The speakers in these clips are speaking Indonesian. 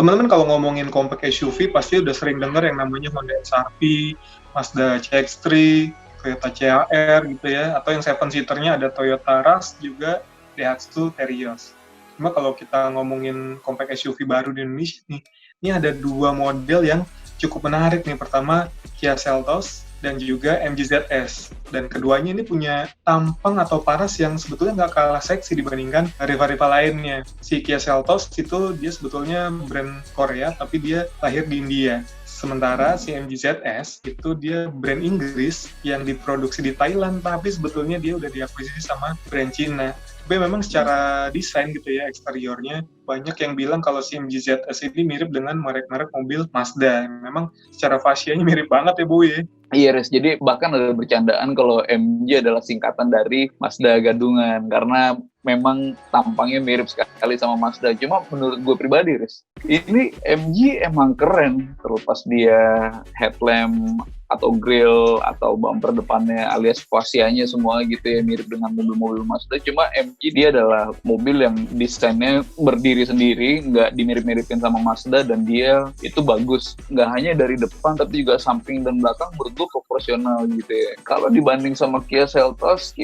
Teman-teman kalau ngomongin compact SUV pasti udah sering dengar yang namanya Honda SR-V, Mazda CX-3, Toyota CHR gitu ya, atau yang 7-seaternya ada Toyota Rush juga, Daihatsu Terios. Cuma kalau kita ngomongin compact SUV baru di Indonesia nih, ini ada dua model yang cukup menarik nih. Pertama, Kia Seltos dan juga MG ZS. Dan keduanya ini punya tampang atau paras yang sebetulnya nggak kalah seksi dibandingkan rival-rival lainnya. Si Kia Seltos itu dia sebetulnya brand Korea, tapi dia lahir di India. Sementara si MG ZS itu dia brand Inggris yang diproduksi di Thailand, tapi sebetulnya dia udah diakuisisi sama brand Cina. Tapi memang secara desain gitu ya, eksteriornya, banyak yang bilang kalau si MG ZS ini mirip dengan merek-merek mobil Mazda. Memang secara fasianya mirip banget ya, Bu ya. Iya, Riz. Jadi bahkan ada bercandaan kalau MG adalah singkatan dari Mazda Gadungan, karena memang tampangnya mirip sekali sama Mazda. Cuma menurut gue pribadi, Riz, ini MG emang keren, terlepas dia headlamp atau grill atau bumper depannya alias fascianya semua gitu ya mirip dengan mobil-mobil Mazda. Cuma MG dia adalah mobil yang desainnya berdiri sendiri, nggak dimirip-miripin sama Mazda, dan dia itu bagus. Nggak hanya dari depan tapi juga samping dan belakang menurut gue proporsional gitu ya. Kalau dibanding sama Kia Seltos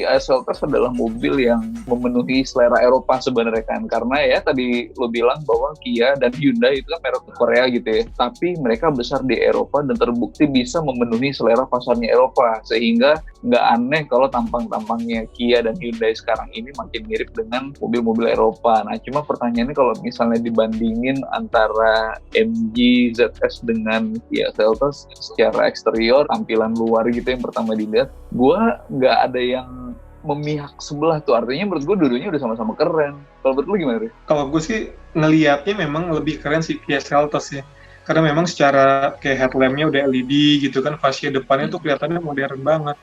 adalah mobil yang memenuhi selera Eropa sebenarnya kan, karena ya tadi lo bilang bahwa Kia dan Hyundai itu kan merek Korea gitu ya, tapi mereka besar di Eropa dan terbukti bisa memenuhi selera pasarnya Eropa, sehingga nggak aneh kalau tampang-tampangnya Kia dan Hyundai sekarang ini makin mirip dengan mobil-mobil Eropa. Nah, cuma pertanyaannya kalau misalnya dibandingin antara MG ZS dengan Kia Seltos secara eksterior, tampilan luar gitu yang pertama dilihat, gue nggak ada yang memihak sebelah tuh. Artinya menurut gue dua-duanya udah sama-sama keren. Kalau menurut lu gimana, Ri? Kalau gue sih ngelihatnya memang lebih keren si Kia Seltos ya. Karena memang secara kayak headlampnya udah LED gitu kan, fascia depannya tuh kelihatannya modern banget.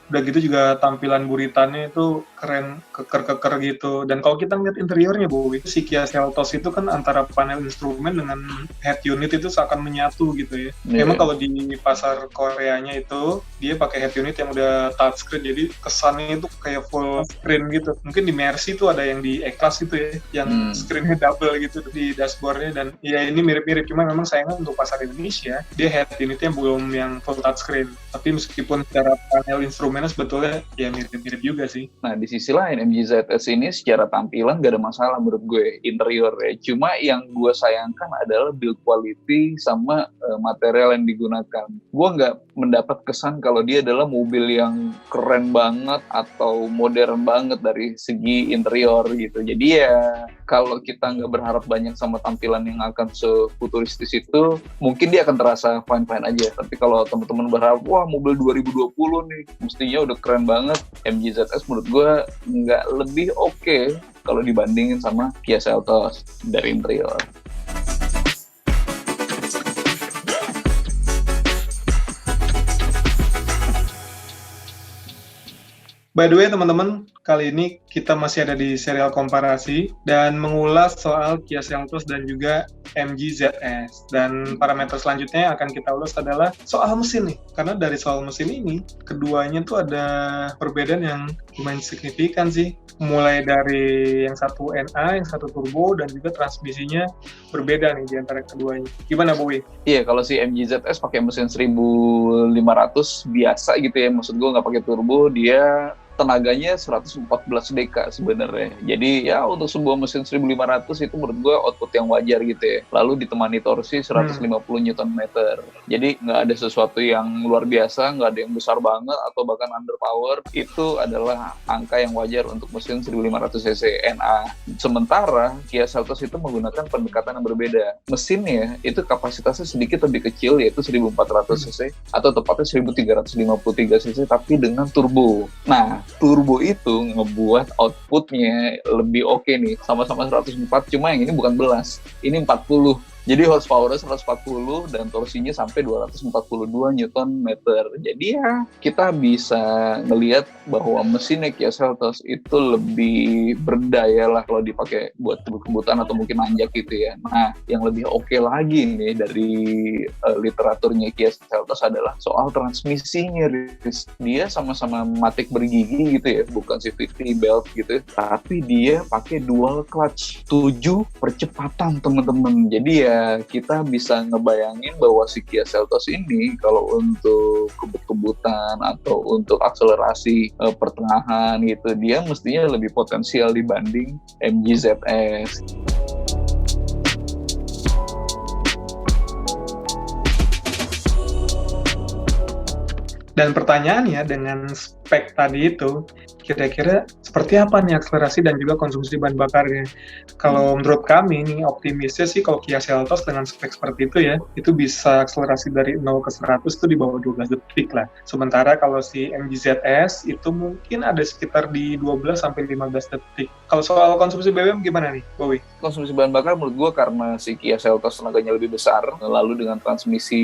Udah gitu juga tampilan buritannya itu keren, keker-keker gitu. Dan kalau kita ngeliat interiornya, Bu, si Kia Seltos itu kan antara panel instrumen dengan head unit itu seakan menyatu gitu ya. Memang kalau di pasar Koreanya itu, dia pakai head unit yang udah touchscreen, jadi kesannya itu kayak full screen gitu. Mungkin di Mercy itu ada yang di E-Class gitu ya, yang screennya double gitu di dashboardnya. Dan ya ini mirip-mirip, cuma memang sayangnya untuk pasar Indonesia, dia head unitnya belum yang full touchscreen. Tapi meskipun secara panel instrumen sebetulnya ya mirip-mirip juga sih. Nah, di sisi lain MG ZS ini secara tampilan gak ada masalah menurut gue interiornya. Cuma yang gue sayangkan adalah build quality sama material yang digunakan. Gue nggak mendapat kesan kalau dia adalah mobil yang keren banget atau modern banget dari segi interior gitu. Jadi ya kalau kita nggak berharap banyak sama tampilan yang akan sefuturistis itu, mungkin dia akan terasa fine-fine aja. Tapi kalau teman-teman berharap, wah mobil 2020 nih, mestinya udah keren banget, MG ZS menurut gue nggak lebih oke kalau dibandingin sama Kia Seltos dari interior. By the way teman-teman, kali ini kita masih ada di serial komparasi dan mengulas soal Kia Seltos dan juga MG ZS. Dan parameter selanjutnya yang akan kita ulas adalah soal mesin nih. Karena dari soal mesin ini, keduanya tuh ada perbedaan yang lumayan signifikan sih. Mulai dari yang satu NA, yang satu turbo, dan juga transmisinya berbeda nih di antara keduanya. Gimana, Bowie? Iya, kalau si MG ZS pakai mesin 1500 biasa gitu ya, maksud gue nggak pakai turbo, dia tenaganya 114 dk sebenarnya. Jadi ya untuk sebuah mesin 1500 itu menurut gue output yang wajar gitu ya. Lalu ditemani torsi 150 Nm. Jadi nggak ada sesuatu yang luar biasa, nggak ada yang besar banget atau bahkan underpower. Itu adalah angka yang wajar untuk mesin 1500 cc NA. Sementara Kia Seltos itu menggunakan pendekatan yang berbeda. Mesinnya itu kapasitasnya sedikit lebih kecil, yaitu 1400 cc atau tepatnya 1353 cc tapi dengan turbo. Nah, turbo itu ngebuat outputnya lebih oke nih, sama-sama 104, cuma yang ini bukan belas, ini 40. Jadi horsepower-nya 140 dan torsinya sampai 242 Nm. Jadi ya kita bisa ngelihat bahwa mesinnya Kia Seltos itu lebih berdaya lah kalau dipakai buat kebut-kebutan atau mungkin nanjak gitu ya. Nah, yang lebih oke lagi nih dari literaturnya Kia Seltos adalah soal transmisinya. Dia sama-sama matic bergigi gitu ya, bukan CVT belt gitu, tapi dia pakai dual clutch 7 percepatan teman-teman. Jadi ya ya kita bisa ngebayangin bahwa si Kia Seltos ini kalau untuk kebut-kebutan atau untuk akselerasi pertengahan gitu, dia mestinya lebih potensial dibanding MG ZS. Dan pertanyaannya dengan spek tadi itu, kira-kira seperti apa nih akselerasi dan juga konsumsi bahan bakarnya? Kalau menurut kami nih, optimisnya sih kalau Kia Seltos dengan spek seperti itu ya, itu bisa akselerasi dari 0 ke 100 itu di bawah 12 detik lah. Sementara kalau si MG ZS itu mungkin ada sekitar di 12 sampai 15 detik. Kalau soal konsumsi BBM gimana nih, Bowie? Konsumsi bahan bakar menurut gue karena si Kia Seltos tenaganya lebih besar, lalu dengan transmisi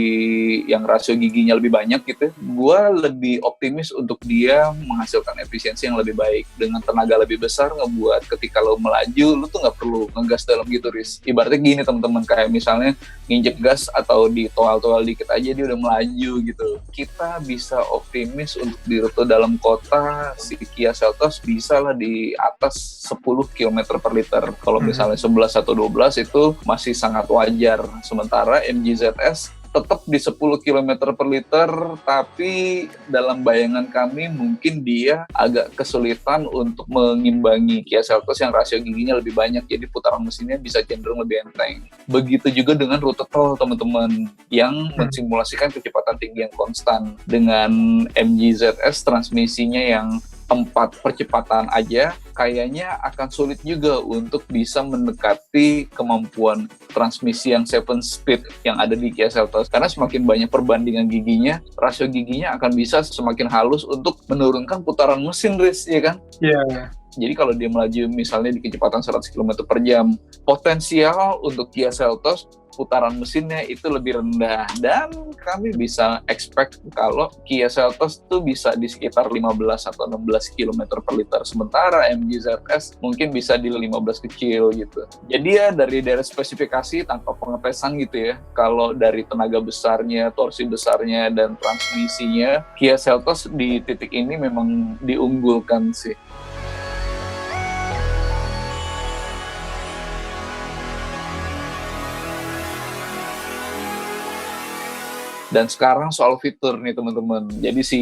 yang rasio giginya lebih banyak gitu, gue lebih optimis untuk dia menghasilkan efisiensi yang lebih baik. Dengan tenaga lebih besar ngebuat ketika lo melaju, lo tuh nggak perlu ngegas dalam gitu, Riz. Ibaratnya gini teman-teman, kayak misalnya nginjek gas atau di toal-toal dikit aja dia udah melaju gitu. Kita bisa optimis untuk di rute dalam kota, si Kia Seltos bisa lah di atas 10 km per liter. Kalau misalnya 11 atau 12 itu masih sangat wajar. Sementara MG ZS tetap di 10 km per liter, tapi dalam bayangan kami mungkin dia agak kesulitan untuk mengimbangi Kia Seltos yang rasio giginya lebih banyak, jadi putaran mesinnya bisa cenderung lebih enteng. Begitu juga dengan rute tol teman-teman, yang mensimulasikan kecepatan tinggi yang konstan. Dengan MG ZS transmisinya yang 4 percepatan aja, kayaknya akan sulit juga untuk bisa mendekati kemampuan transmisi yang 7 speed yang ada di Kia Seltos. Karena semakin banyak perbandingan giginya, rasio giginya akan bisa semakin halus untuk menurunkan putaran mesin, Riz, ya kan? Iya. Yeah. Jadi kalau dia melaju misalnya di kecepatan 100 km per jam, potensial untuk Kia Seltos putaran mesinnya itu lebih rendah, dan kami bisa expect kalau Kia Seltos tuh bisa di sekitar 15 atau 16 km per liter, sementara MG ZS mungkin bisa di 15 kecil gitu. Jadi ya dari spesifikasi tanpa pengetesan gitu ya, kalau dari tenaga besarnya, torsi besarnya, dan transmisinya, Kia Seltos di titik ini memang diunggulkan sih. Dan sekarang soal fitur nih teman-teman. Jadi si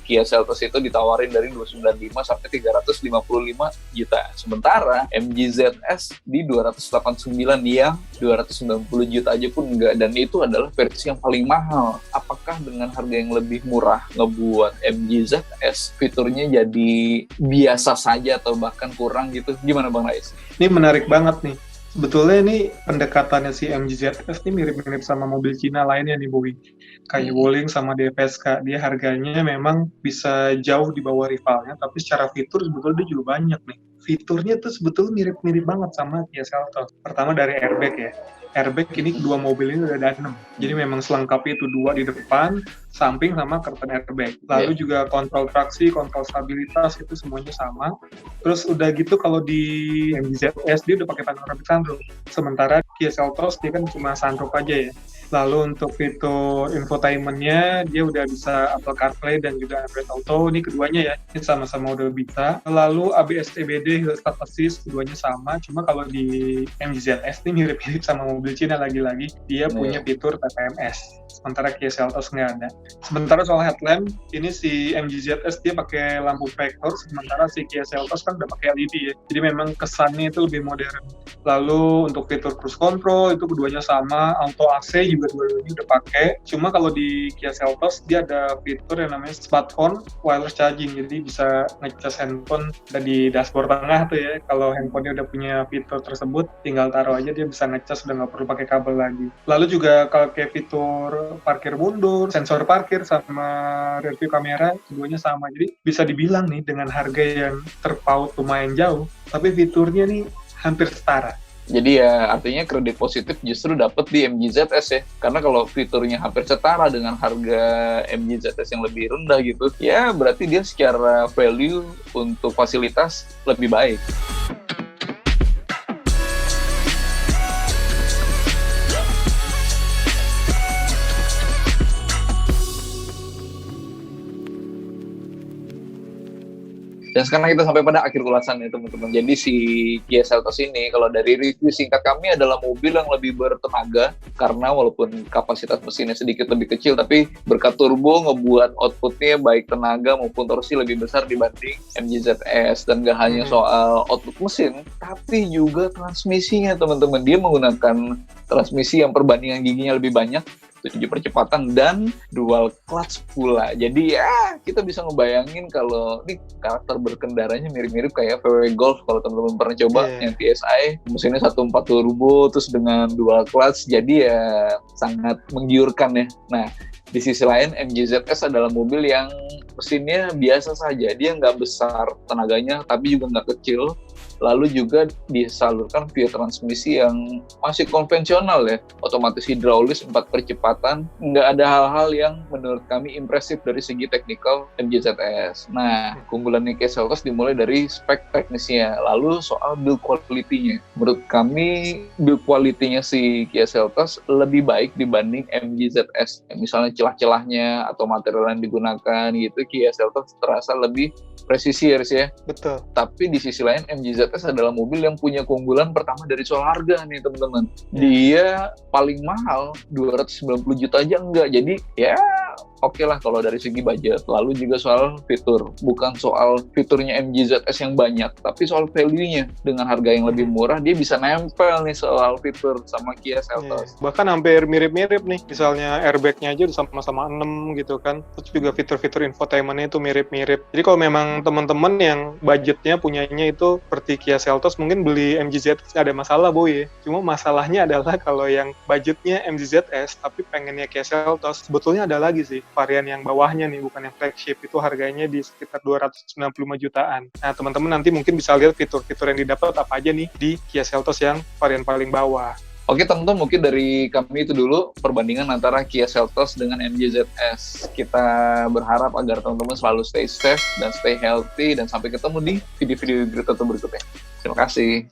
Kia Seltos itu ditawarin dari 295 sampai 355 juta. Sementara MG ZS di 289 yang 290 juta aja pun enggak. Dan itu adalah versi yang paling mahal. Apakah dengan harga yang lebih murah ngebuat MG ZS fiturnya jadi biasa saja atau bahkan kurang gitu? Gimana Bang Rais? Ini menarik banget nih. Sebetulnya ini pendekatannya si MG ZS ini mirip-mirip sama mobil Cina lainnya nih, Bowie. Kayak Wuling sama DPSK, dia harganya memang bisa jauh di bawah rivalnya, tapi secara fitur sebetulnya dia juga banyak nih. Fiturnya tuh sebetulnya mirip-mirip banget sama Kia Seltos. Pertama dari airbag ya. Airbag ini kedua mobil ini udah ada 6. Jadi memang selengkap itu 2 di depan, samping sama curtain airbag. Lalu juga kontrol traksi, kontrol stabilitas itu semuanya sama. Terus udah gitu kalau di MG ZS dia udah pakai panoramic sunroof. Sementara Kia Seltos dia kan cuma sunroof aja ya. Lalu untuk fitur infotainment-nya dia udah bisa Apple CarPlay dan juga Android Auto. Ini keduanya ya, ini sama-sama udah bisa. Lalu ABS CBD, Hill Start Assist, keduanya sama. Cuma kalau di MG ZS ini mirip-mirip sama mobil Cina lagi-lagi. Dia punya fitur TPMS. Sementara Kia Seltos nggak ada. Sementara soal headlamp, ini si MG ZS dia pakai lampu vektor, sementara si Kia Seltos kan udah pakai LED ya. Jadi memang kesannya itu lebih modern. Lalu untuk fitur cruise control itu keduanya sama, auto AC juga dua-duanya udah pakai. Cuma kalau di Kia Seltos dia ada fitur yang namanya smartphone wireless charging. Jadi bisa ngecas handphone di dashboard tengah tuh ya. Kalau handphonenya udah punya fitur tersebut, tinggal taruh aja dia bisa ngecas, udah nggak perlu pakai kabel lagi. Lalu juga kalau kayak fitur parkir mundur, sensor parkir sama rear view kamera, keduanya sama. Jadi bisa dibilang nih dengan harga yang terpaut lumayan jauh, tapi fiturnya nih hampir setara. Jadi ya artinya kredit positif justru dapat di MG ZS ya. Karena kalau fiturnya hampir setara dengan harga MG ZS yang lebih rendah gitu, ya berarti dia secara value untuk fasilitas lebih baik. Dan sekarang kita sampai pada akhir ulasan ya teman-teman. Jadi si Kia Seltos ini kalau dari review singkat kami adalah mobil yang lebih bertenaga karena walaupun kapasitas mesinnya sedikit lebih kecil tapi berkat turbo ngebuat outputnya baik tenaga maupun torsi lebih besar dibanding MG ZS. Dan gak hanya soal output mesin tapi juga transmisinya teman-teman. Dia menggunakan transmisi yang perbandingan giginya lebih banyak, 7 percepatan dan dual clutch pula. Jadi ya kita bisa ngebayangin kalau ini karakter berkendaranya mirip-mirip kayak VW Golf kalau teman-teman pernah coba yang TSI, mesinnya 1.4 turbo terus dengan dual clutch, jadi ya sangat menggiurkan ya. Nah di sisi lain MG ZS adalah mobil yang mesinnya biasa saja, dia nggak besar tenaganya tapi juga nggak kecil. Lalu juga disalurkan via transmisi yang masih konvensional ya, otomatis hidraulis 4 percepatan. Nggak ada hal-hal yang menurut kami impresif dari segi teknikal MG ZS. Nah, keunggulan Kia Seltos dimulai dari spek teknisnya, lalu soal build quality-nya. Menurut kami build quality-nya si Kia Seltos lebih baik dibanding MG ZS. Misalnya celah-celahnya atau material yang digunakan gitu, Kia Seltos terasa lebih presisi ya. Betul. Tapi di sisi lain MG ZS adalah mobil yang punya keunggulan pertama dari soal harga nih teman-teman. Dia paling mahal 290 juta aja enggak. Jadi ya oke lah kalau dari segi budget. Lalu juga soal fitur. Bukan soal fiturnya MG ZS yang banyak, tapi soal value-nya. Dengan harga yang lebih murah, dia bisa nempel nih soal fitur sama Kia Seltos. Bahkan hampir mirip-mirip nih. Misalnya airbag-nya aja sama-sama 6 gitu kan. Terus juga fitur-fitur infotainment-nya itu mirip-mirip. Jadi kalau memang teman-teman yang budgetnya punyanya itu seperti Kia Seltos, mungkin beli MG ZS ada masalah boy ya. Cuma masalahnya adalah kalau yang budgetnya MG ZS tapi pengennya Kia Seltos, sebetulnya ada lagi sih varian yang bawahnya nih, bukan yang flagship, itu harganya di sekitar 295 jutaan. Nah teman-teman nanti mungkin bisa lihat fitur-fitur yang didapat apa aja nih di Kia Seltos yang varian paling bawah. Oke teman-teman, mungkin dari kami itu dulu perbandingan antara Kia Seltos dengan MG ZS. Kita berharap agar teman-teman selalu stay safe dan stay healthy, dan sampai ketemu di video-video berikutnya. Terima kasih.